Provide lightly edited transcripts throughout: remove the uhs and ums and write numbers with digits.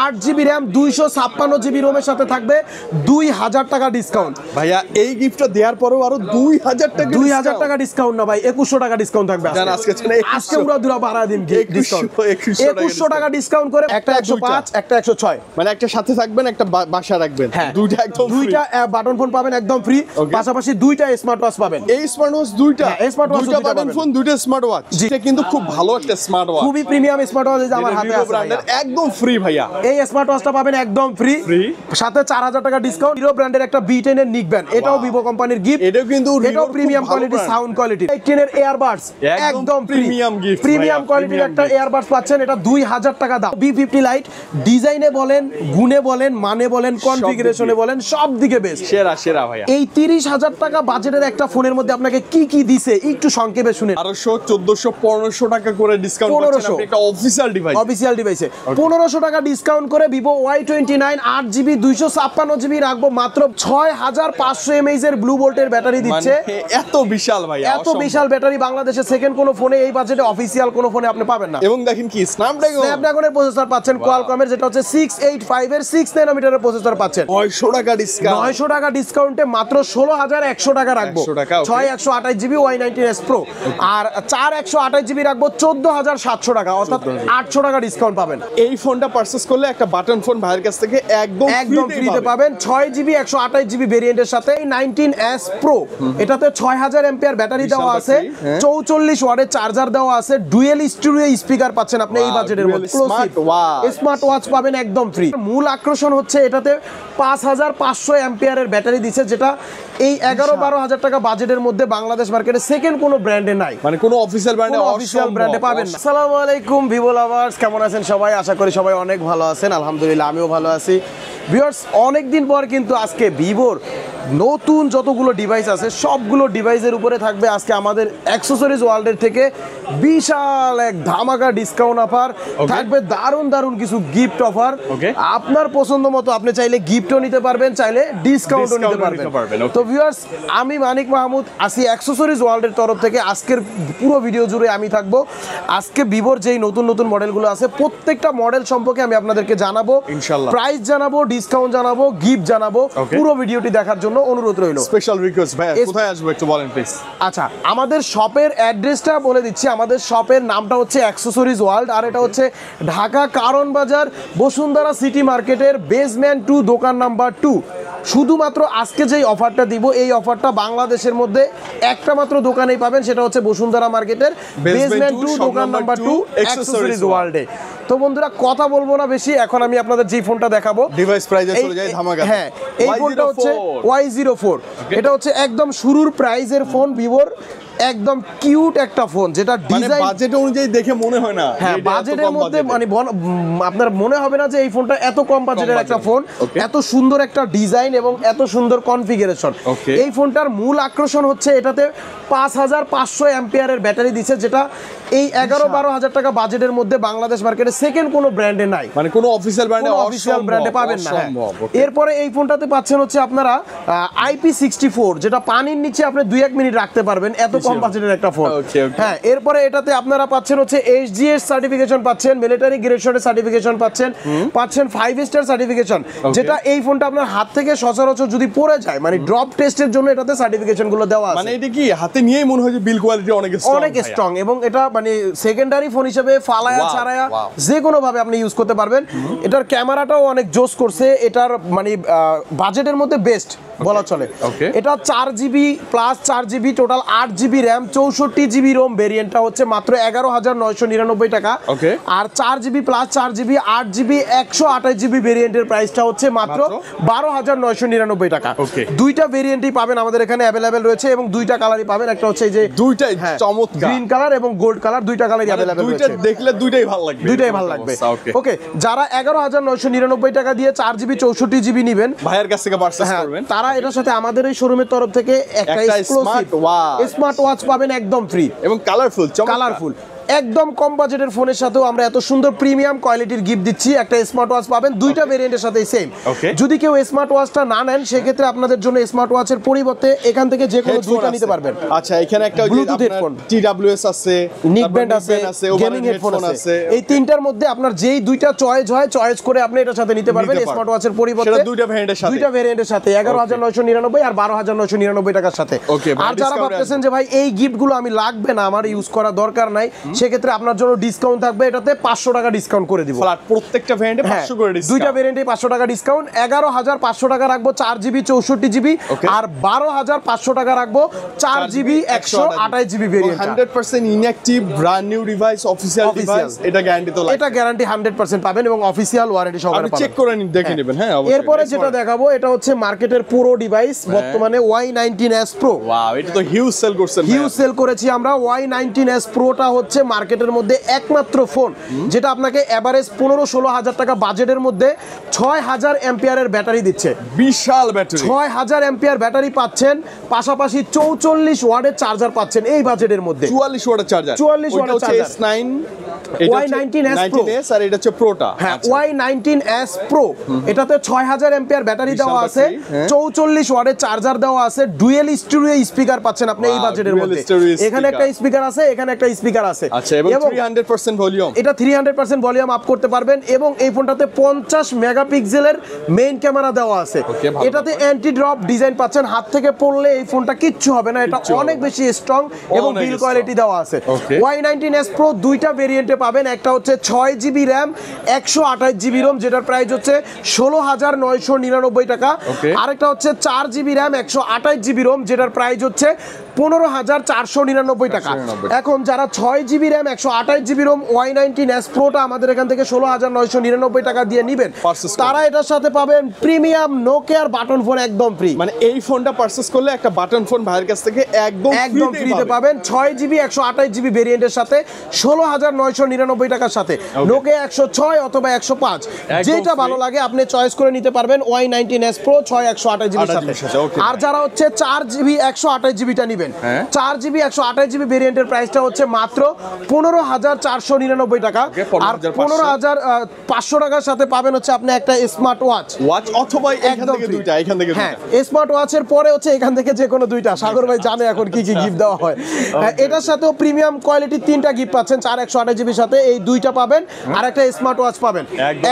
8GB RAM 256GB রোমের সাথে থাকবে 2000 টাকা ডিসকাউন্ট। ভাইয়া এই গিফটটা দেওয়ার পরেও আরো 2000 টাকা 2000 টাকা ডিসকাউন্ট না ভাই 2100 টাকা ডিসকাউন্ট থাকবে আজকে পুরো দুরা বাড়া দিন ডিসকাউন্ট 2100 টাকা ডিসকাউন্ট করে একটা 105 একটা 106 মানে একটা সাথে থাকবেন একটা বাসা রাখবেন দুইটা একদম দুইটা বাটন ফোন পাবেন একদম ফ্রি পাশাপাশি দুইটা স্মার্ট ওয়াচ পাবেন এই স্মার্ট ওয়াচ দুইটা স্মার্ট ওয়াচ দুইটা বাটন ফোন দুইটা স্মার্ট ওয়াচ এটা কিন্তু খুব ভালো একটা স্মার্ট ওয়াচ খুবই প্রিমিয়াম স্মার্ট ওয়াচ যে আমার হাতে আছে একদম ফ্রি ভাইয়া এই স্মার্ট ওয়াচটা পাবেন একদম ফ্রি সাথে 4000 টাকা ডিসকাউন্ট হিরো ব্র্যান্ডের একটা B10 এর নিক ব্যান্ড এটাও ভিভো কোম্পানির গিফট এটাও কিন্তু এটাও প্রিমিয়াম কোয়ালিটি সাউন্ড কোয়ালিটি 18 এর এয়ারবাডস একদম প্রিমিয়াম গিফট প্রিমিয়াম কোয়ালিটির একটা এয়ারবাডস পাচ্ছেন এটা 2000 টাকা দাম B50 লাইট ডিজাইনে বলেন গুণে বলেন মানে বলেন কনফিগারেশনে বলেন সব দিকে বেস্ট সেরা সেরা ভাইয়া এই 30000 টাকা বাজেটের একটা ফোনের মধ্যে আপনাকে কি কি দিছে একটু সংক্ষেপে শুনেন 1200 1400 1500 টাকা করে ডিসকাউন্ট পাচ্ছেন আপনি একটা অফিশিয়াল ডিভাইসে 1500 টাকা ডিসকাউন্ট করে Vivo Y29 8GB 256GB রাখবো মাত্র 6500 mAh এর ব্লু ভোল্টের ব্যাটারি দিচ্ছে এত বিশাল ভাই এত বিশাল ব্যাটারি বাংলাদেশে সেকেন্ড কোন ফোনে এই বাজেটে অফিশিয়াল কোন ফোনে আপনি পাবেন না এবং দেখেন কি স্ন্যাপড্রাগনের প্রসেসর পাচ্ছেন কোয়ালকমের যেটা হচ্ছে 685 এর 6 ন্যানোমিটারের প্রসেসর পাচ্ছেন 900 টাকা ডিসকাউন্ট 900 টাকা ডিসকাউন্টে মাত্র 16100 টাকা রাখবো 6128GB Y19s Pro আর 4128GB রাখবো 14700 টাকা অর্থাৎ 800 টাকা ডিসকাউন্ট পাবেন এই ফোনটা পারচেজ করলে একটা বাটন ফোন ভাইয়ের কাছ থেকে একদম ফ্রিতে পাবেন 6GB 128GB ভেরিয়েন্টের সাথে 19s Pro এটাতে 6000 এম্পিয়ার ব্যাটারি দেওয়া আছে 44 ওয়াটের চার্জার দেওয়া আছে ডুয়েল স্টিরিও স্পিকার পাচ্ছেন আপনি এই বাজেটের মধ্যে স্মার্ট ওয়াচ পাবেন একদম ফ্রি মূল আকর্ষণ হচ্ছে এটাতে 5500 এম্পিয়ারের ব্যাটারি দিচ্ছে যেটা এই 11-12000 টাকা বাজেটের মধ্যে বাংলাদেশ মার্কেটে সেকেন্ড কোনো ব্র্যান্ডে নাই মানে কোনো অফিশিয়াল ব্র্যান্ডে পাবেন না। আসসালামু আলাইকুম ভিভো লাভার্স কেমন আছেন সবাই আশা করি সবাই অনেক ভালো আছেন আলহামদুলিল্লাহ আমিও ভালো আছি ভিউয়ার্স অনেকদিন পর কিন্তু আজকে ভিভোর নতুন যতগুলো ডিভাইস আছে সবগুলো ডিভাইসের উপরে থাকবে আজকে আমাদের অ্যাক্সেসরিজ ওয়ার্ল্ডের থেকে বিশাল এক ধামাকা ডিসকাউন্ট অফার থাকবে দারুণ কিছু গিফট অফার আপনার পছন্দ মতো আপনি চাইলে গিফটও নিতে পারবেন চাইলে ডিসকাউন্টও নিতে পারবেন তো ভিউয়ার্স আমি মানিক মাহমুদ আসি অ্যাক্সেসরিজ ওয়ার্ল্ডের তরফ থেকে আজকের পুরো ভিডিও জুড়ে আমি থাকবো আজকে ভিভোর যেই নতুন মডেলগুলো আছে প্রত্যেকটা মডেল সম্পর্কে আমি আপনাদেরকে জানাবো ইনশাআল্লাহ প্রাইস জানাবো ডিসকাউন্ট জানাবো গিফট জানাবো পুরো ভিডিওটি দেখার জন্য অনুরোধ রইল স্পেশাল রিকোয়েস্ট ভাই কোথায় আসবো একটু বলেন প্লিজ আচ্ছা আমাদের শপের অ্যাড্রেসটা বলে দিচ্ছি আমাদের শপের নামটা হচ্ছে অ্যাক্সেসরিজ ওয়ার্ল্ড আর এটা হচ্ছে ঢাকা কারণ বাজার বসুন্ধরা সিটি মার্কেটের বেসমেন্ট 2 দোকান নাম্বার 2 শুধুমাত্র আজকে যেই অফারটা দিব এই অফারটা বাংলাদেশের মধ্যে একটা মাত্র দোকানেই পাবেন সেটা হচ্ছে বসুন্ধরা মার্কেটের বেসমেন্ট 2 দোকান নাম্বার 2 অ্যাক্সেসরিজ ওয়ার্ল্ডে তো বন্ধুরা কথা বলবো না বেশি এখন আমি আপনাদের যে ফোনটা দেখাবো ডিভাইস প্রাইসে চলে যায় ধামাকা হ্যাঁ এই ফোনটা হচ্ছে Y04 এটা হচ্ছে একদম শুরুর প্রাইজের ফোন ভিভোর একদম কিউট একটা ফোন যেটা ডিজাইন বাজেট অনুযায়ী দেখে মনে হয় না হ্যাঁ বাজেটের মধ্যে মানে আপনার মনে হবে না যে এই ফোনটা এত কম বাজেটের একটা ফোন এত সুন্দর একটা ডিজাইন এবং এত সুন্দর কনফিগারেশন এই ফোনটার মূল আকর্ষণ হচ্ছে এটাতে 5500 এম্পিয়ারের ব্যাটারি দিচ্ছে যেটা এই 11-12000 টাকা বাজেটের মধ্যে বাংলাদেশ মার্কেটে সেকেন্ড কোনো ব্র্যান্ডে নাই মানে কোনো অফিশিয়াল ব্র্যান্ডে পাবেন না এরপরে এই ফোনটাতে পাচ্ছেন হচ্ছে আপনারা IP64 যেটা পানির নিচে আপনি 2-1 মিনিট রাখতে পারবেন এত কম বাজেটের একটা ফোন হ্যাঁ এরপরে এটাতে আপনারা পাচ্ছেন হচ্ছে HGS সার্টিফিকেশন পাচ্ছেন মিলিটারি গ্রেডের সার্টিফিকেশন পাচ্ছেন 5 স্টার সার্টিফিকেশন যেটা এই ফোনটা আপনার হাত থেকে সচরাচর যদি পড়ে যায় মানে ড্রপ টেস্টের জন্য এটাতে সার্টিফিকেশন গুলো দেওয়া আছে মানে এটা কি হাতে নিয়েই মনে হয় যে বিল কোয়ালিটি অনেক স্ট্রং এবং এটা মানে সেকেন্ডারি ফোন হিসেবে ফালায়া ছাড়ায়া যে কোনো ভাবে আপনি ইউজ করতে পারবেন এটার ক্যামেরাটাও অনেক জোস করছে এটার মানে বাজেটের মধ্যে বেস্ট বলা চলে এটা 4GB plus 4GB total 8GB RAM 64GB ROM ভেরিয়েন্টটা হচ্ছে মাত্র 11999 টাকা আর 4GB plus 4GB 8GB 128GB ভেরিয়েন্টের প্রাইসটা হচ্ছে মাত্র 12999 টাকা দুইটা ভেরিয়েন্টই পাবেন আমাদের এখানে अवेलेबल রয়েছে এবং দুইটা কালারই পাবেন একটা হচ্ছে এই যে দুইটাই চমৎকার গ্রিন কালার এবং গোল্ড কালার দুইটা কালারই अवेलेबल রয়েছে দুইটা দেখলে দুইটাই ভালো লাগবে ওকে যারা 11999 টাকা দিয়ে 4GB 64GB নেবেন ভাইয়ের কাছ থেকে পারচেজ করবেন তারা এটার সাথে আমাদের এই শোরুমের তরফ থেকে একটা এক্সক্লুসিভ স্মার্ট ওয়াচ পাবেন একদম ফ্রি এবং কালারফুল একদম কম বাজেটের ফোনের সাথেও আমরা এত সুন্দর প্রিমিয়াম কোয়ালিটির গিফট দিচ্ছি। একটা স্মার্ট ওয়াচ পাবেন দুইটা ভেরিয়েন্টের সাথে সেম। যদি কেউ স্মার্ট ওয়াচটা না নেন সেক্ষেত্রে আপনাদের জন্য স্মার্ট ওয়াচের পরিবর্তে এখান থেকে যে কোনো দুইটা নিতে পারবেন। আচ্ছা, এখানে একটা ব্লুটুথ হেডফোন, TWS আছে, নিক ব্যান্ড আছে, গেমিং হেডফোন আছে। এই তিনটার মধ্যে আপনার যেই দুইটা চয়েস হয় চয়েস করে আপনি এটার সাথে নিতে পারবেন স্মার্ট ওয়াচের পরিবর্তে। সেটা দুইটা ভেরিয়েন্টের সাথে 11,999 আর 12,999 টাকার সাথে। আর যারা ভাবতেছেন যে ভাই এই গিফটগুলো আমি লাগবে না, আমার ইউজ করা দরকার নাই, সেক্ষেত্রে আপনার জন্য ডিসকাউন্ট থাকবে। এটাতে 500 টাকা ডিসকাউন্ট করে দিব। প্রত্যেকটা ভেরিয়েন্টে 500 করে ডিসকাউন্ট, দুইটা ভেরিয়েন্টে 500 টাকা ডিসকাউন্ট। 11,500 টাকা রাখবো 4GB 64GB, আর 12,500 টাকা রাখবো 4GB 128GB variant. 100% inactive brand new device, official device, এটা গ্যারান্টি তো এটা গ্যারান্টি 100% পাবেন এবং অফিশিয়াল ওয়ারেন্টি সহকারে পাবেন। চেক করে দেখে নেবেন। হ্যাঁ, অবশ্যই। এরপরে যেটা দেখাবো এটা হচ্ছে মার্কেটের পুরো ডিভাইস বর্তমানে Y19s Pro। ওয়াও, এটা তো হিউজ সেল করছেন। হিউজ সেল করেছি আমরা। Y19s Proটা হচ্ছে মার্কেটের মধ্যে একমাত্র ফোন যেটা আপনাকে এভারেজ 15-16 হাজার টাকা বাজেটের মধ্যে 6000 অ্যাম্পিয়ারের ব্যাটারি দিচ্ছে। বিশাল ব্যাটারি, 6000 অ্যাম্পিয়ার ব্যাটারি পাচ্ছেন, পাশাপাশি 44 ওয়াটের চার্জার পাচ্ছেন এই বাজেটের মধ্যে। 44 ওয়াটের চার্জার, 44 ওয়াটের চার্জার। S9 Y19s Pro, আর এটা হচ্ছে প্রোটা। হ্যাঁ, Y19s Pro, এটাতে 6000 অ্যাম্পিয়ার ব্যাটারি দেওয়া আছে, 44 ওয়াটের চার্জার দেওয়া আছে, ডুয়েল স্টিরিও স্পিকার পাচ্ছেন আপনি এই বাজেটের মধ্যে। এখানে একটা স্পিকার আছে, এখানে একটা স্পিকার আছে। আচ্ছা, এবং 300% ভলিউম, এটা 300% ভলিউম আপ করতে পারবেন এবং এই ফোনটাতে 50 মেগাপিক্সেলের মেইন ক্যামেরা দেওয়া আছে। এটাতে অ্যান্টি ড্রপ ডিজাইন পাচ্ছেন, হাত থেকে পড়লে এই ফোনটা কিচ্ছু হবে না, এটা অনেক বেশি স্ট্রং এবং বিল কোয়ালিটি দেওয়া আছে। Y19s Pro দুইটা ভেরিয়েন্টে পাবেন, একটা হচ্ছে 6GB RAM 128GB ROM যেটার প্রাইস হচ্ছে 16,999 টাকা, আরেকটা হচ্ছে 4GB RAM 128GB ROM যেটার প্রাইস হচ্ছে 15,499 টাকা। এখন যারা 6GB RAM 128GB ROM Y19s Proটা আমাদের এখান থেকে 16,999 টাকা দিয়ে নিবেন, তারা এটার সাথে পাবেন প্রিমিয়াম নোকিয়ার বাটন ফোন একদম ফ্রি। মানে এই ফোনটা পারচেজ করলে একটা বাটন ফোন ভাইয়ের কাছ থেকে একদম ফ্রিতে পাবেন 6GB 128GB ভেরিয়েন্টের সাথে 16,999 টাকার সাথে। নোকিয়া 106 অথবা 105 যেটা ভালো লাগে আপনি চয়েস করে নিতে পারবেন Y19s Pro 128GB এর সাথে। আর যারা হচ্ছে 4GB 128GB টা নেবেন, 4GB 128GB ভেরিয়েন্টের প্রাইসটা হচ্ছে মাত্র 15,499 টাকা, আর 15,500 টাকার সাথে পাবেন হচ্ছে আপনি একটা স্মার্ট ওয়াচ অথবা এখান থেকে দুইটা, এখান থেকে হ্যাঁ, স্মার্ট ওয়াচের পরে হচ্ছে এখান থেকে যে কোনো দুইটা। সাগর ভাই জানে এখন কি কি গিফট দেওয়া হয়। এটার সাথেও প্রিমিয়াম কোয়ালিটির 3টা গিফট পাচ্ছেন, 4/128GB সাথে এই দুইটা পাবেন, আর একটা স্মার্ট ওয়াচ পাবেন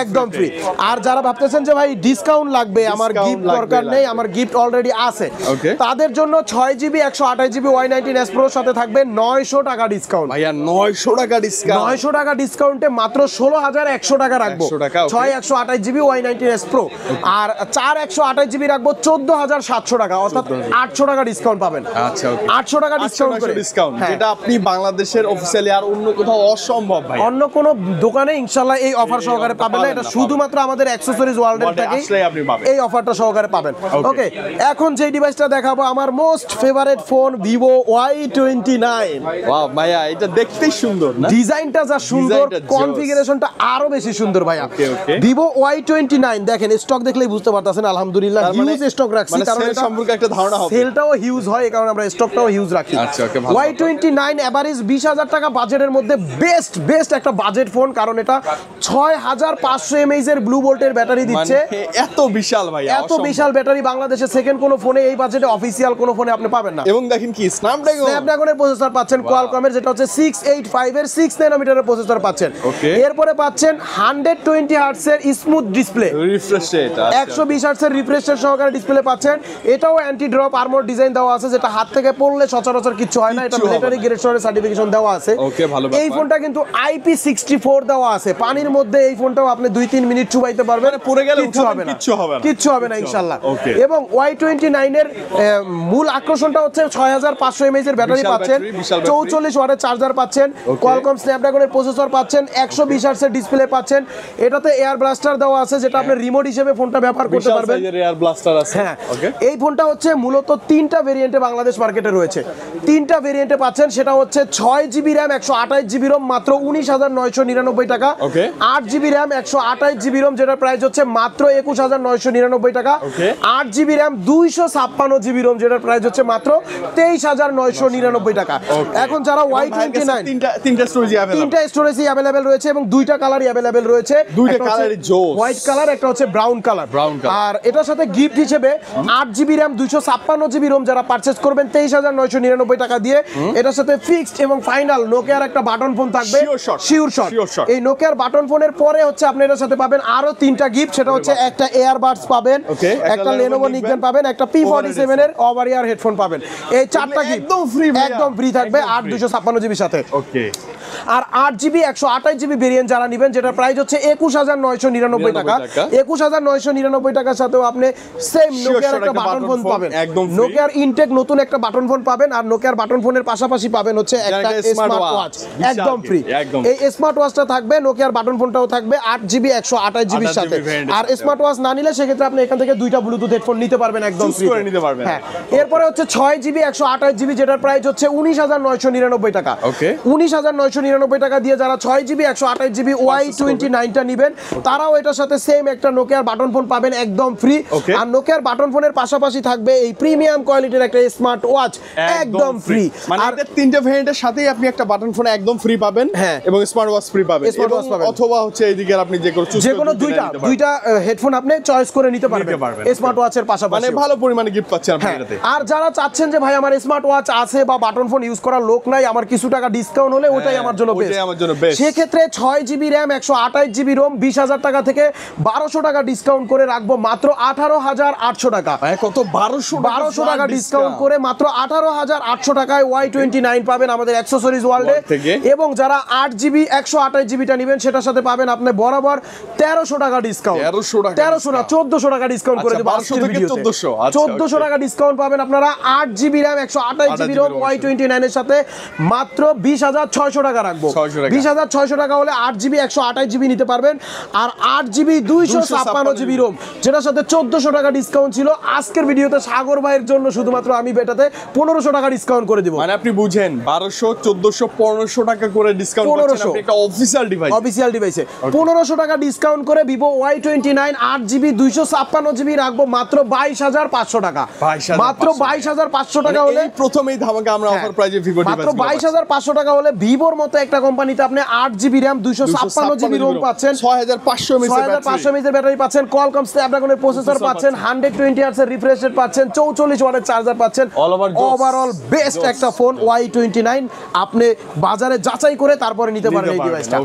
একদম ফ্রি। আর যারা ভাবতেছেন যে ভাই ডিসকাউন্ট লাগবে, আমার গিফট দরকার নেই, আমার গিফট অলরেডি আছে, তাদের জন্য 6GB 128GB Y19s Pro সাথে থাকবে 900 টাকা ডিসকাউন্ট। ভাইয়া 900 টাকা ডিসকাউন্ট, 900 টাকা ডিসকাউন্টে মাত্র 16,100 টাকা রাখবো 6/128GB Y19s Pro, আর 4/128GB রাখবো 14,700 টাকা, অর্থাৎ 800 টাকা ডিসকাউন্ট পাবেন। আচ্ছা, 800 টাকা ডিসকাউন্ট করে ডিসকাউন্ট, যেটা আপনি বাংলাদেশের অফিশিয়ালি আর অন্য কোথাও অসম্ভব ভাই। অন্য কোন দোকানে ইনশাআল্লাহ এই অফার সহকারে পাবেন না, এটা শুধুমাত্র আমাদের অ্যাকসেসরিজ ওয়ার্ল্ডের থেকে এই অফারটা সহকারে পাবেন। ওকে, এখন যে ডিভাইসটা দেখাবো আমার most favourite phone Vivo Y29। Wow ভাইয়া, এটা দেখতেই সুন্দর না? ডিজাইনটা যা সুন্দর, কনফিগারেশনটা আরো বেশি সুন্দর ভাইয়া। Vivo Y29 দেখেন, স্টক দেখলেই বুঝতে পারতেছেন আলহামদুলিল্লাহ হিউজ স্টক রাখছি, কারণ সেল সম্পর্কে একটা ধারণা হবে, সেলটাও হিউজ হয়, এই কারণে আমরা স্টকটাও হিউজ রাখি। আচ্ছা, ওকে, ভালো। Y29 এভারেজ 20,000 টাকা বাজেটের মধ্যে বেস্ট একটা বাজেট ফোন, কারণ এটা 6500 mAh এর ব্লু ভোল্টের ব্যাটারি দিচ্ছে। এত বিশাল ভাই, এত বিশাল ব্যাটারি বাংলাদেশে সেকেন্ড কোনো ফোনে এই বাজেটে অফিশিয়াল কোনো ফোনে আপনি পাবেন না। এবং দেখেন কি স্ন্যাপড্রাগনের প্রসেসর পাচ্ছেন, কোয়ালকমের যেটা হচ্ছে 685 এর 6 ন্যানোমিটারের প্রসেসর পাচ্ছেন। এরপরে পাচ্ছেন 120 হার্টজ এর smooth display, refresh rate 120 hertz এর রিফ্রেশ রেট সহকারে ডিসপ্লে পাচ্ছেন। এটাও অ্যান্টি ড্রপ আর্মর ডিজাইন দেওয়া আছে, যেটা হাত থেকে পড়লে সচরাচর কিছু হয় না, এটা মিলিটারি গ্রেড সার্টিফিকেশন দেওয়া আছে। ওকে, ভালো। এই ফোনটা কিন্তু IP64 দেওয়া আছে, পানির মধ্যে এই ফোনটাও আপনি 2-3 মিনিট চুবাইতে পারবেন, পড়ে গেলে কিচ্ছু হবে না ইনশাআল্লাহ। এবং Y29 এর মূল আকর্ষণটা হচ্ছে 6500 mAh এর ব্যাটারি পাচ্ছেন, 44 ওয়াটের চার্জার পাচ্ছেন, কোয়ালকম স্ন্যাপড্রাগনের প্রসেসর পাচ্ছেন, 120 হার্টজ এর ডিসপ্লে পাচ্ছেন। এটাতে এয়ার ব্লাস্টার দেওয়া আছে, যেটা আপনি রিমোট হিসেবে ফোনটা ব্যবহার করতে পারবেন। এয়ার ব্লাস্টার আছে। হ্যাঁ, এই ফোনটা হচ্ছে মূলত 3টা ভেরিয়েন্টে বাংলাদেশ মার্কেটে রয়েছে। 3টা ভেরিয়েন্টে পাচ্ছেন, সেটা হচ্ছে 6GB RAM 128GB ROM মাত্র 19,999 টাকা, 8GB RAM 128GB ROM যেটার প্রাইস হচ্ছে মাত্র 21,999 টাকা, 8GB RAM 256GB ROM যেটার প্রাইস হচ্ছে মাত্র 23,999 টাকা। এখন যারা Y29 তিনটা স্টোরেজই अवेलेबल, তিনটা স্টোরেজই अवेलेबल রয়েছে এবং দুইটা কালারই अवेलेबल রয়েছে। দুইটা কালারই জোস, হোয়াইট কালার, একটা হচ্ছে ব্রাউন কালার। আর এটার সাথে গিফট হিসেবে 8GB RAM 256GB ROM যারা পারচেজ করবেন 23,999 টাকা দিয়ে, এটার সাথে ফিক্সড এবং ফাইনাল নোকিয়ার একটা বাটন ফোন থাকবে, শিওর শট। এই নোকিয়ার বাটন ফোনের পরে হচ্ছে আপনি এটার সাথে পাবেন আরো তিনটা গিফট, সেটা হচ্ছে একটা এয়ারবাডস পাবেন, একটা Lenovo Nickband পাবেন, একটা P47 এর ওভার ইয়ার হেডফোন পাবেন। এই চারটা গিফট একদম ফ্রি থাকবে 8 256GB সাথে। ওকে। আর 8GB 128GB ভেরিয়েন্ট যারা নেবেন, যেটার প্রাইস হচ্ছে 21,999 টাকা, 21,999 টাকার সাথেও আপনি সেম নোকিয়ার একটা বাটন ফোন পাবেন, নোকিয়ার ইনটেক নতুন একটা বাটন ফোন পাবেন। আর নোকিয়ার বাটন ফোনের পাশাপাশি পাবেন হচ্ছে একটা স্মার্ট ওয়াচ একদম ফ্রি। এই স্মার্ট ওয়াচটা থাকবে, নোকিয়ার বাটন ফোনটাও থাকবে 8GB 128GB এর সাথে। আর স্মার্ট ওয়াচ না নিলে সেক্ষেত্রে আপনি এখান থেকে দুইটা ব্লুটুথ হেডফোন নিতে পারবেন একদম ফ্রি করে নিতে পারবেন। হ্যাঁ, এরপরে হচ্ছে 6GB 128GB যেটার প্রাইস হচ্ছে 19,999 টাকা। 19,999 টাকা দিয়ে যারা 6GB 128GB Y29 টা নেবেন তারাও এটার সাথে সেম একটা নোকিয়ার বাটন ফোন পাবেন একদম ফ্রি। আর নোকিয়ার বাটন ফোনের পাশাপাশি থাকবে এই প্রিমিয়াম কোয়ালিটির একটা স্মার্ট ওয়াচ একদম ফ্রি। মানে এর তিনটা ভেরিয়েন্টের সাথেই আপনি একটা বাটন ফোন একদম ফ্রি পাবেন এবং স্মার্ট ওয়াচ ফ্রি পাবেন, অথবা হচ্ছে এইদিকে আপনি যে কোনো দুইটা হেডফোন আপনি চয়েস করে নিতে পারবেন স্মার্ট ওয়াচের পাশাপাশি। মানে ভালো পরিমাণে গিফট পাচ্ছেন আপনি এটাতে। আর যারা চাচ্ছেন যে ভাই আমার স্মার্ট ওয়াচ আছে বা বাটন ফোন ইউজ করার লোক নাই, আমার কিছু টাকা ডিসকাউন্ট হলে ওটাই আমার জন্য বেস্ট, সেক্ষেত্রে 6GB RAM 128GB ROM 20,000 টাকা থেকে 1,200 টাকা ডিসকাউন্ট করে রাখবো মাত্র 18,800 টাকা। কত? 1,200 টাকা ডিসকাউন্ট করে মাত্র 18,800 টাকায় Y29 পাবেন আমাদের অ্যাকসেসরিজ ওয়ার্ল্ডে। এবং যারা 8GB 128GB টা নেবেন সেটার সাথে পাবেন আপনি বরাবর 1,300 টাকা ডিসকাউন্ট। 1,300 না 1,400 টাকা ডিসকাউন্ট করে দেব আজকের ভিডিওতে। 1,400 টাকা ডিসকাউন্ট পাবেন আপনারা 8GB RAM 128GB ROM Y29 এর সাথে মাত্র 20,600 টাকা রাখবো। 20,600 টাকা হলে 8GB 128GB নিতে পারবেন। আর 8GB 256GB ROM যেটার সাথে 1,400 টাকা ডিসকাউন্ট ছিল, আজকের ভিডিওতে সাগর ভাইয়ের জন্য শুধুমাত্র আমি বেটাতে 1,500 টাকা ডিসকাউন্ট করে দিব। মানে আপনি বুঝেন 1,200 1,400 1,500 টাকা করে ডিসকাউন্ট পাচ্ছেন আপনি একটা অফিশিয়াল ডিভাইসে 1,500 টাকা ডিসকাউন্ট করে Vivo Y29 8GB 256GB রাখবো মাত্র 22,500 টাকা। মাত্র 22,500 টাকা হলে প্রথমেই ধামাকা আমরা অফার প্রাইজে Vivo ডিভাইস মাত্র 22,500 টাকা হলে ভিভোর মতো একটা কোম্পানিতে আপনি 8GB RAM 256GB ROM পাচ্ছেন, 6500 mAh এর ব্যাটারি পাচ্ছেন, Qualcomm Snapdragon প্রসেসর পাচ্ছেন, 120 Hz এর রিফ্রেশ রেট পাচ্ছেন, 44 ওয়াটের চার্জার পাচ্ছেন। ওভারঅল বেস্ট একটা ফোন Y29, আপনি বাজারে যাচাই করে তারপরে নিতে পারেন এই ডিভাইসটা।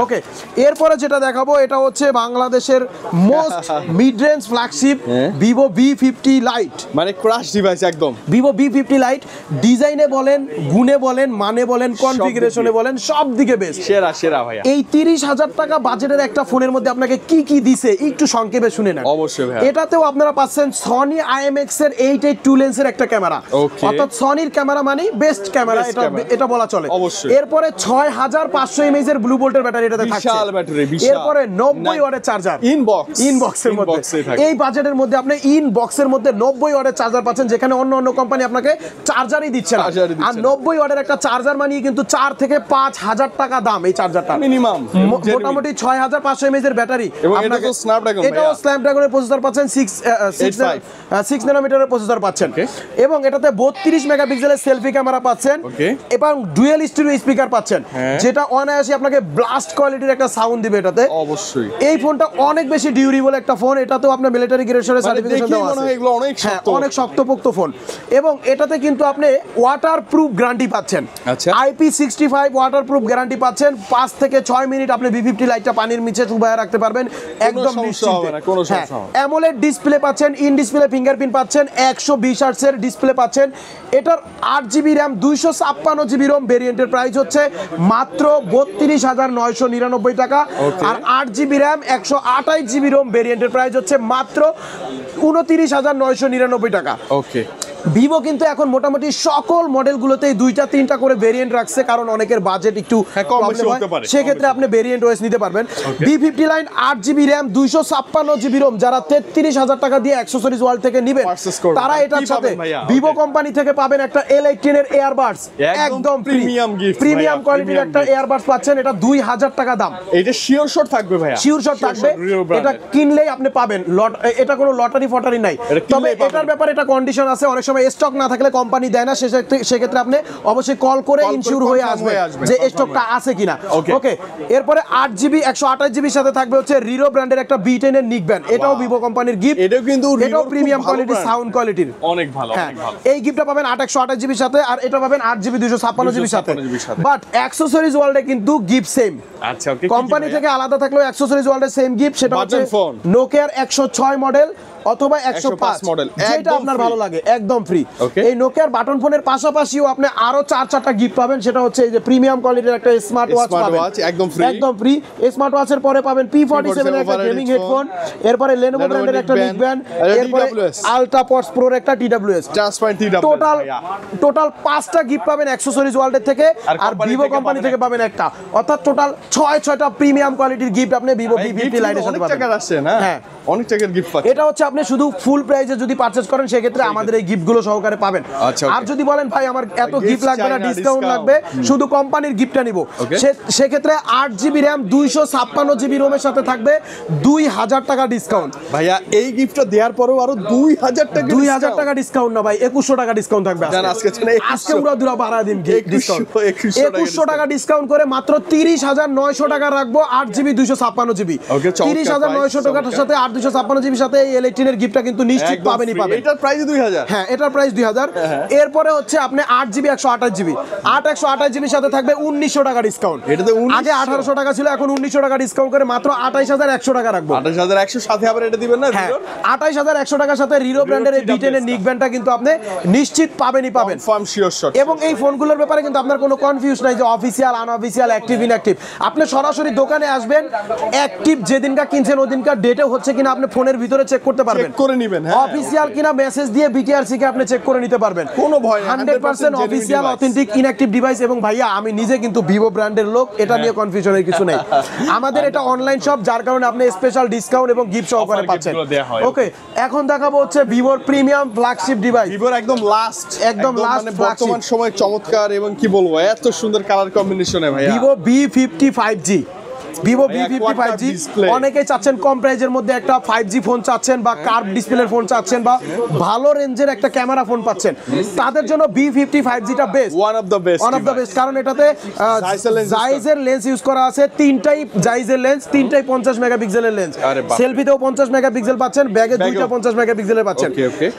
ওকে, এরপরে যেটা দেখাবো এটা হচ্ছে বাংলাদেশের most mid range flagship Vivo V50 Lite, মানে ক্রাশ ডিভাইস একদম। Vivo V50 Lite ডিজাইনে বলেন, গুণে বলেন, মানে বলেন, কনফিগারেশনে বলেন, সব দিকে বেস্ট, সেরা ভাইয়া। এই 30,000 টাকা বাজেটের একটা ফোনের মধ্যে আপনাকে কি কি দিছে একটু সংক্ষেপে শুনে নেন। অবশ্যই ভাই। এটাতেও আপনারা পাচ্ছেন Sony IMX এর 882 লেন্সের একটা ক্যামেরা, অর্থাৎ সনির ক্যামেরা মানে বেস্ট ক্যামেরা, এটা বলা চলে। এরপরে 6500 mAh এর ব্লু ভোল্টের ব্যাটারি এটাতে থাকছে, বিশাল ব্যাটারি, এরপরে 90 ওয়াটের চার্জার ইনবক্সের মধ্যে। এই বাজেটের মধ্যে আপনি ইনবক্সের মধ্যে 90 ওয়াটের চার্জার পাচ্ছেন, যেখানে অন্য কোম্পানি আপনাকে চার্জারই দিচ্ছে না। আর 90 ওয়াটের একটা চার্জার মানিয়ে কিন্তু 4 থেকে 5,000 টাকা দাম এই চার্জারটা মিনিমাম। মোটামুটি 6500 mAh এর ব্যাটারি, এটাও স্ন্যাপড্রাগনের প্রসেসর পাচ্ছেন, 6 ন্যানোমিটারের প্রসেসর পাচ্ছেন, এবং এটাতে 32 মেগাপিক্সেলের সেলফি ক্যামেরা পাচ্ছেন এবং ডুয়াল স্টিরিও স্পিকার পাচ্ছেন, যেটা অনায়াসে আপনাকে ব্লাস্ট কোয়ালিটির একটা সাউন্ড দিবে এটাতে। অবশ্যই এই ফোনটা অনেক বেশি ডিউরেবল একটা ফোন, এটাতেও আপনার মিলিটারি গ্রেডের সার্টিফিকেশন দেওয়া আছে, এগুলো অনেক শক্তপোক্ত ফোন। এবং এটাতে কিন্তু আপনি ওয়াটারপ্রুফ গ্যারান্টি পাচ্ছেন, IP65 ওয়াটারপ্রুফ গ্যারান্টি পাচ্ছেন। 5 থেকে 6 মিনিট আপনি V50 লাইটটা পানির নিচে চুবায় রাখতে পারবেন একদম নিশ্চিন্তে। অ্যামোলেড ডিসপ্লে পাচ্ছেন, ইন ডিসপ্লে ফিঙ্গারপ্রিন্ট পাচ্ছেন, 120 Hz এর ডিসপ্লে পাচ্ছেন। এটার 8GB RAM 256GB ROM ভেরিয়েন্টের প্রাইস হচ্ছে মাত্র 32,999 টাকা। আর 8GB RAM 128GB ROM ভেরিয়েন্টের প্রাইস হচ্ছে মাত্র 29,999 টাকা। ওকে, ভিভো কিন্তু এখন মোটামুটি সকল মডেলগুলোতেই 2-3টা করে ভেরিয়েন্ট রাখছে, কারণ অনেকের বাজেট একটু প্রবলেম হয়, সেক্ষেত্রে আপনি ভেরিয়েন্ট ওএস নিতে পারবেন। V50 line 8GB RAM 256GB ROM যারা 33,000 টাকা দিয়ে অ্যাকসেসরিজ ওয়ার্ল্ড থেকে নেবেন তারা এটার সাথে ভিভো কোম্পানি থেকে পাবেন একটা L18 এর এয়ারবাডস একদম প্রিমিয়াম কোয়ালিটির একটা এয়ারবাডস পাচ্ছেন, এটা 2,000 টাকা দাম। এটা শিওর শট থাকবে ভাইয়া, শিওর শট থাকবে, এটা কিনলেই আপনি পাবেন, এটা কোনো লটারি ফটারি নাই। তবে এটার ব্যাপারে এটা কন্ডিশন আছে, অনেক সময় স্টক না থাকলে কোম্পানি দেয় না, সেক্ষেত্রে আপনি অবশ্যই কল করে ইনশিওর হয়ে আসবেন যে স্টকটা আছে কিনা। ওকে, এরপরে 8GB 128GBর সাথে থাকবে হচ্ছে রিরো ব্র্যান্ডের একটা B10 এর নিক ব্যান্ড, এটাও ভিভো কোম্পানির গিফট, এটাও কিন্তু এটাও প্রিমিয়াম কোয়ালিটি সাউন্ড কোয়ালিটির অনেক ভালো। এই গিফটটা পাবেন 128GBর সাথে, আর এটা পাবেন 8GB 256GBর সাথে। বাট অ্যাকসেসরিজ ওয়ার্ল্ডে কিন্তু গিফট সেম। আচ্ছা, ওকে, কোম্পানি থেকে আলাদা থাকলেও অ্যাকসেসরিজ ওয়ার্ল্ডে সেম গিফট, সেটা হচ্ছে নোকিয়ার 106 মডেল অথবা 105 মডেল, যেটা আপনার ভালো লাগে একদম ফ্রি। এই নোকিয়ার বাটন ফোনের পাশাপাশিও আপনি আরো 4টা গিফট পাবেন, সেটা হচ্ছে এই যে প্রিমিয়াম কোয়ালিটির একটা স্মার্ট ওয়াচ পাবেন একদম ফ্রি। স্মার্ট ওয়াচের পরে পাবেন P47 এর একটা গেমিং হেডফোন, এরপরে Lenovo ব্র্যান্ডের একটা নিক ব্যান্ড, এরপরে আলট্রা পডস প্রোর একটা TWS। টোটাল 5টা গিফট পাবেন অ্যাকসেসরিজ ওয়ার্ল্ডের থেকে, আর ভিভো কোম্পানি থেকে পাবেন একটা, অর্থাৎ টোটাল 6টা প্রিমিয়াম কোয়ালিটির গিফট আপনি ভিভো V50 লাইনের সাথে পাবেন। হ্যাঁ, অনেক টাকার গিফট পাচ্ছেন। এটা হচ্ছে আপনি শুধু ফুল প্রাইসে যদি পারচেজ করেন সেক্ষেত্রে আমাদের এই গিফটগুলো সহকারে পাবেন। আর যদি বলেন ভাই আমার এত গিফট লাগবে না, ডিসকাউন্ট লাগবে, শুধু কোম্পানির গিফটটা নিব, সেক্ষেত্রে 8GB RAM 256GB রোমের সাথে থাকবে 2000 টাকা ডিসকাউন্ট। ভাইয়া এই গিফটটা দেওয়ার পরেও আরো 2000 টাকা ডিসকাউন্ট না ভাই, 2100 টাকা ডিসকাউন্ট থাকবে আজকে পুরো দুরা বাড়া দিন ডিসকাউন্ট। 2100 টাকা ডিসকাউন্ট করে মাত্র 30900 টাকা রাখবো 8GB 256GB। 30900 টাকার সাথে 8256GB সাথে এই L18 এর গিফটটা কিন্তু নিশ্চিত পাবেনই পাবেন। এটার প্রাইস 2000। হ্যাঁ, এটার প্রাইস 2000। এরপরে হচ্ছে আপনি 8GB 128GB, 128GBর সাথে থাকবে 1900 টাকা ডিসকাউন্ট। এটাতে আগে 1800 টাকা ছিল, এখন 1900 টাকা ডিসকাউন্ট করে মাত্র 28100 টাকা রাখবো। 28100 সাথে আবার এটা দিবেন না? হ্যাঁ, 28100 টাকার সাথে রিরো ব্র্যান্ডের এই B10 এর নিক ব্যান্ডটা কিন্তু আপনি নিশ্চিত পাবেনই পাবেন, কনফার্ম শিওর শট। এবং এই ফোনগুলোর ব্যাপারে কিন্তু আপনার কোনো কনফিউজ নাই যে অফিসিয়াল আনঅফিসিয়াল অ্যাক্টিভ ইনঅ্যাক্টিভ। আপনি সরাসরি দোকানে আসবেন, অ্যাক্টিভ যেদিনকার কিনছেন ওদিনকার ডেটে হচ্ছে কিনা আপনি ফোনের ভিতরে চেক করতে পারবেন, চেক করে নেবেন। অফিসিয়াল কিনা মেসেজ দিয়ে BTRC কে আপনি চেক করে নিতে পারবেন, কোনো ভয় নেই, 100% অফিসিয়াল অথেন্টিক ইনঅ্যাক্টিভ ডিভাইস। এবং ভাইয়া আমি নিজে কিন্তু ভিভো ব্র্যান্ডের লোক, এটা নিয়ে কনফিউশনের কিছু নেই। আমাদের এটা অনলাইন শপ, যার কারণে আপনি স্পেশাল ডিসকাউন্ট এবং গিফট সহকারে পাচ্ছেন। ওকে, এখন দেখাবো হচ্ছে ভিভোর প্রিমিয়াম ফ্ল্যাগশিপ ডিভাইস, ভিভোর একদম লাস্ট বর্তমান সময় চমৎকার এবং কি বলবো এত সুন্দর কালার কম্বিনেশনে ভাইয়া Vivo V50 5G। Vivo V50 5G অনেকেই চাচ্ছেন কম প্রাইজের মধ্যে একটা 5G ফোন চাচ্ছেন, বা কার্ভ ডিসপ্লের ফোন চাচ্ছেন, বা ভালো রেঞ্জের একটা ক্যামেরা ফোন পাচ্ছেন, তাদের জন্য V50 5Gটা best, one of the best. কারণ এটাতে জাইজের লেন্স ইউজ করা আছে, তিনটাই জাইজের লেন্স, তিনটাই 50 মেগাপিক্সেলের লেন্স। সেলফিতেও 50 মেগাপিক্সেল পাচ্ছেন, ব্যাগে দুইটা 50 মেগাপিক্সেলের পাচ্ছেন,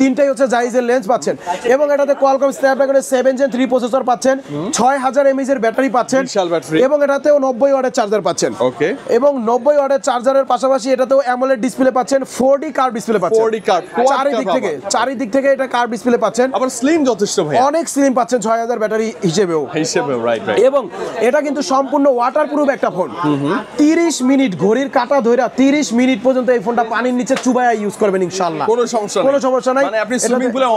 তিনটাই হচ্ছে জাইজের লেন্স পাচ্ছেন। এবং এটাতে কোয়ালকম স্ন্যাপড্রাগনের 7 Gen 3 প্রসেসর পাচ্ছেন, 6000 mAh এর ব্যাটারি পাচ্ছেন, এবং এটাতেও 90 ওয়াটের চার্জার পাচ্ছেন। এবং 90 ওয়াটের চার্জারের পাশাপাশি এটাতেও অ্যামোলেড ডিসপ্লে পাচ্ছেন, 4D কার্ভ ডিসপ্লে পাচ্ছেন, 4D কার্ভ চারিদিক থেকে এটা কার্ভ ডিসপ্লে পাচ্ছেন, আবার স্লিম যথেষ্ট ভাই, অনেক স্লিম পাচ্ছেন 6000 ব্যাটারি হিসেবেও রাইট। এবং এটা কিন্তু সম্পূর্ণ ওয়াটারপ্রুফ একটা ফোন। 30 মিনিট ঘড়ির কাঁটা ধইরা 30 মিনিট পর্যন্ত এই ফোনটা পানির নিচে চুবায়া ইউজ করবেন ইনশাআল্লাহ, কোনো সমস্যা নাই। মানে আপনি সুইমিং পুলে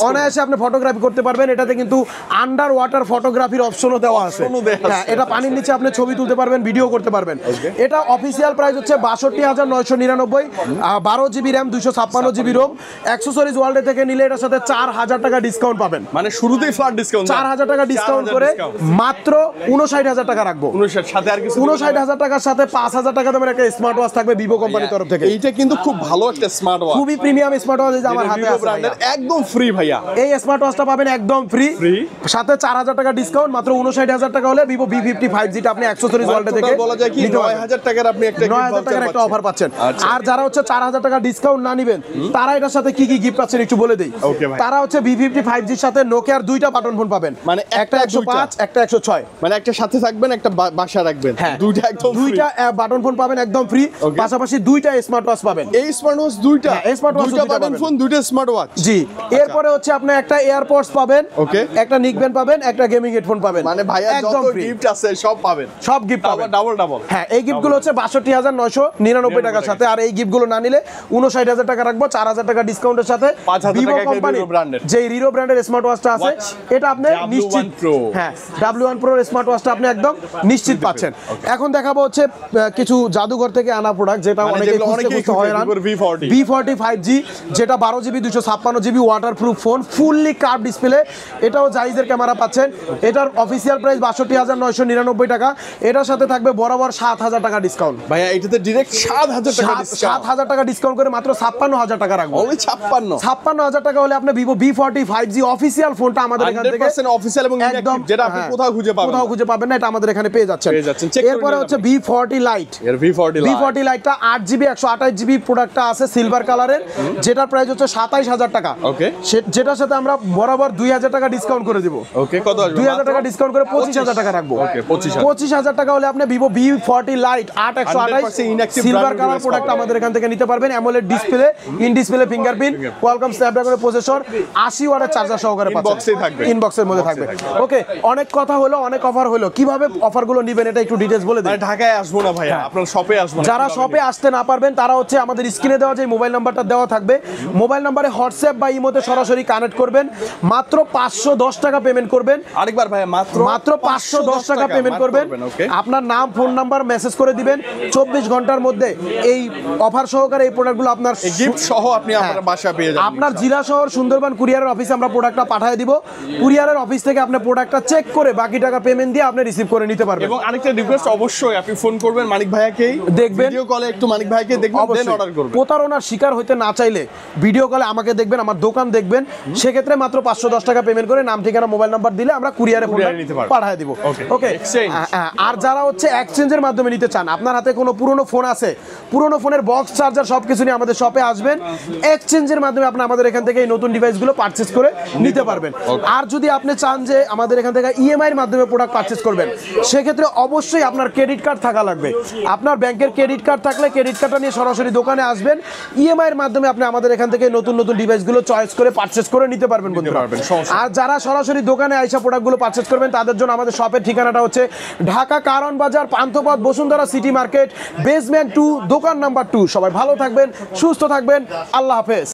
অনায়াসে আপনি ফটোগ্রাফি করতে পারবেন। এটাতে কিন্তু আন্ডার ওয়াটার ফটোগ্রাফির অপশনও দেওয়া আছে। হ্যাঁ, এটা পানির নিচে আপনি ছবি তুলতে পারবেন, ভিডিও করতে পারবেন। এটা অফিসিয়াল প্রাইস হচ্ছে 62999, 12GB RAM 256GB ROM। Accessories world থেকে নিলে এটার সাথে 4000 টাকা ডিসকাউন্ট পাবেন, মানে শুরুতেই ফ্ল্যাট ডিসকাউন্ট, 4000 টাকা ডিসকাউন্ট করে মাত্র 59000 টাকা রাখবো। 59000 টাকার সাথে 5000 টাকা দামের একটা স্মার্ট ওয়াচ থাকবে ভিভো কোম্পানির তরফ থেকে। এইটা কিন্তু খুব ভালো একটা স্মার্ট ওয়াচ, খুবই প্রিমিয়াম স্মার্ট ওয়াচ, যে আমার হাতে আছে একদম ফ্রি ভাইয়া। এই স্মার্ট ওয়াচটা পাবেন একদম ফ্রি, সাথে 4000 টাকা ডিসকাউন্ট, মাত্র 59000 টাকা হলে ভিভো V50 5Gটা আপনি অ্যাকসেসরিজ ওয়ার্ল্ড থেকে বলা যায় কি 9000 টাকার আপনি একটা 9000 টাকার একটা অফার পাচ্ছেন। আর যারা হচ্ছে 4000 টাকা ডিসকাউন্ট না নেবেন, তারা এটার সাথে কি কি গিফট পাচ্ছেন একটু বলে দেই। তারা হচ্ছে V50 5Gর সাথে নোকিয়ার দুইটা বাটন ফোন পাবেন, মানে একটা 105 একটা 106, মানে একটা সাথে থাকবেন একটা বাসা রাখবেন, দুইটা একদম দুইটা বাটন ফোন পাবেন একদম ফ্রি, পাশাপাশি দুইটা স্মার্ট ওয়াচ পাবেন। এই স্মার্ট ওয়াচ দুইটা, দুইটা বাটন ফোন দুইটা স্মার্ট ওয়াচ। জি, এরপরে হচ্ছে আপনি একটা এয়ারপডস পাবেন, একটা নিক ব্যান্ড পাবেন, একটা গেমিং হেডফোন পাবেন, মানে ভাইয়া যত গিফট আছে সব পাবেন, সব গিফট পাবেন ডাবল। হ্যাঁ, এই গিফটগুলো হচ্ছে 62999 টাকার সাথে, আর এই গিফটগুলো না নিলে 59000 টাকা রাখবো, 4000 টাকা ডিসকাউন্টের সাথে ভিভো কোম্পানি যে রিরো ব্র্যান্ডের স্মার্ট ওয়াচটা আছে এটা আপনি নিশ্চিত, হ্যাঁ W1 Pro স্মার্ট ওয়াচটা আপনি একদম নিশ্চিত পাচ্ছেন। এখন দেখাবো হচ্ছে কিছু জাদুঘর থেকে আনা প্রোডাক্ট, যেটা অনেকে হয়রান, V40 5G, যেটা 12GB 256GB waterproof phone, fully curve display, এটাও জাইজের ক্যামেরা পাচ্ছেন। এটার অফিসিয়াল প্রাইস 62999 টাকা। এটার সাথে থাকবে বরাবর বরাবর 7,000 টাকা ডিসকাউন্ট। ভাইয়া এটাতে ডাইরেক্ট 7,000 টাকা ডিসকাউন্ট, 7,000 টাকা ডিসকাউন্ট করে মাত্র 56,000 টাকা রাখবো। ওই 56,000 টাকা হলে আপনি ভিভো V40 5G অফিসিয়াল ফোনটা আমাদের এখান থেকে 100% অফিসিয়াল এবং ইনঅ্যাকটিভ, যেটা আপনি কোথাও খুঁজে পাবেন না, এটা আমাদের এখানে পেয়ে যাচ্ছেন। এরপরে হচ্ছে V40 Lite। এর V40 লাইটটা 8GB 128GB প্রোডাক্টটা আছে সিলভার কালারের, যেটার প্রাইস হচ্ছে 27,000 টাকা। ওকে, যেটার সাথে আমরা বরাবর 2,000 টাকা ডিসকাউন্ট করে দিব। ওকে, কত আসবে? 2,000 টাকা ডিসকাউন্ট করে 25,000 টাকা রাখবো। ওকে, 25,000 টাকা হলে আপনি Vivo V40 Lite 8/128 silver colour product আমাদের এখান থেকে নিতে পারবেন। AMOLED display, in display fingerprint, Qualcomm স্ন্যাপড্রাগনের প্রসেসর, 80 ওয়াটের চার্জার সহকারে পাচ্ছেন, ইনবক্সের মধ্যে থাকবে। ওকে, অনেক কথা হলো, অনেক অফার হলো, কিভাবে অফারগুলো নেবেন এটা একটু ডিটেইলস বলে দিন। ঢাকায় আসবো না ভাইয়া, আপনার শপে আসবো। যারা শপে আসতে না পারবেন তারা হচ্ছে আমাদের স্ক্রিনে দেওয়া যে মোবাইল নাম্বারটা দেওয়া থাকবে, মোবাইল নাম্বারে হোয়াটসঅ্যাপ বা ইমোতে সরাসরি কানেক্ট করবেন, মাত্র 510 টাকা পেমেন্ট করবেন। আরেকবার ভাইয়া, মাত্র 510 টাকা পেমেন্ট করবেন। আপনার নাম, ফোন নাম্বার মেসেজ করে দিবেন, 24 ঘন্টার মধ্যে এই অফার সহকারে এই প্রোডাক্টগুলো আপনার গিফট সহ আপনি আপনার বাসায় পেয়ে যাবেন। আপনার জেলা শহর সুন্দরবন কুরিয়ারের অফিসে আমরা প্রোডাক্টটা পাঠিয়ে দিব। কুরিয়ারের অফিস থেকে আপনি প্রোডাক্টটা চেক করে বাকি টাকা পেমেন্ট দিয়ে আপনি রিসিভ করে নিতে পারবেন। এবং আরেকটা রিকোয়েস্ট, অবশ্যই আপনি ফোন করবেন মানিক ভাইয়াকেই, দেখবেন ভিডিও কলে একটু মানিক ভাইকে দেখবেন, দেন অর্ডার করবেন। প্রতারণার শিকার হইতে না চাইলে ভিডিও কলে আমাকে দেখবেন, আমার দোকান দেখবেন, সেক্ষেত্রে মাত্র 510 টাকা পেমেন্ট করে নাম, ঠিকানা, মোবাইল নাম্বার দিলে আমরা কুরিয়ারে পাঠিয়ে দিব। ওকে, আর যারা হচ্ছে এক্সচেঞ্জের মাধ্যমে নিতে চান, আপনার হাতে কোনো পুরনো ফোন আছে, পুরনো ফোনের বক্স, চার্জার সবকিছু নিয়ে আমাদের শপে আসবেন, এক্সচেঞ্জের মাধ্যমে আপনি আমাদের এখান থেকে এই নতুন ডিভাইসগুলো পারচেজ করে নিতে পারবেন। আর যদি আপনি চান যে আমাদের এখান থেকে ইএমআই এর মাধ্যমে প্রোডাক্ট পারচেজ করবেন, সেক্ষেত্রে অবশ্যই আপনার ক্রেডিট কার্ড থাকা লাগবে। আপনার ব্যাংকের ক্রেডিট কার্ড থাকলে ক্রেডিট কার্ডটা নিয়ে সরাসরি দোকানে আসবেন, ইএমআই এর মাধ্যমে আপনি আমাদের এখান থেকে নতুন নতুন ডিভাইসগুলো চয়েস করে পারচেজ করে নিতে পারবেন বন্ধুরা। আর যারা সরাসরি দোকানে আইসা প্রোডাক্টগুলো পারচেজ করবেন, তাদের জন্য আমাদের শপের ঠিকানাটা হচ্ছে ঢাকা কারণ বাজার, Panthapath, Bashundhara city market, basement 2, দোকান নাম্বার 2। সবাই ভালো থাকবেন, সুস্থ থাকবেন, আল্লাহ হাফেজ।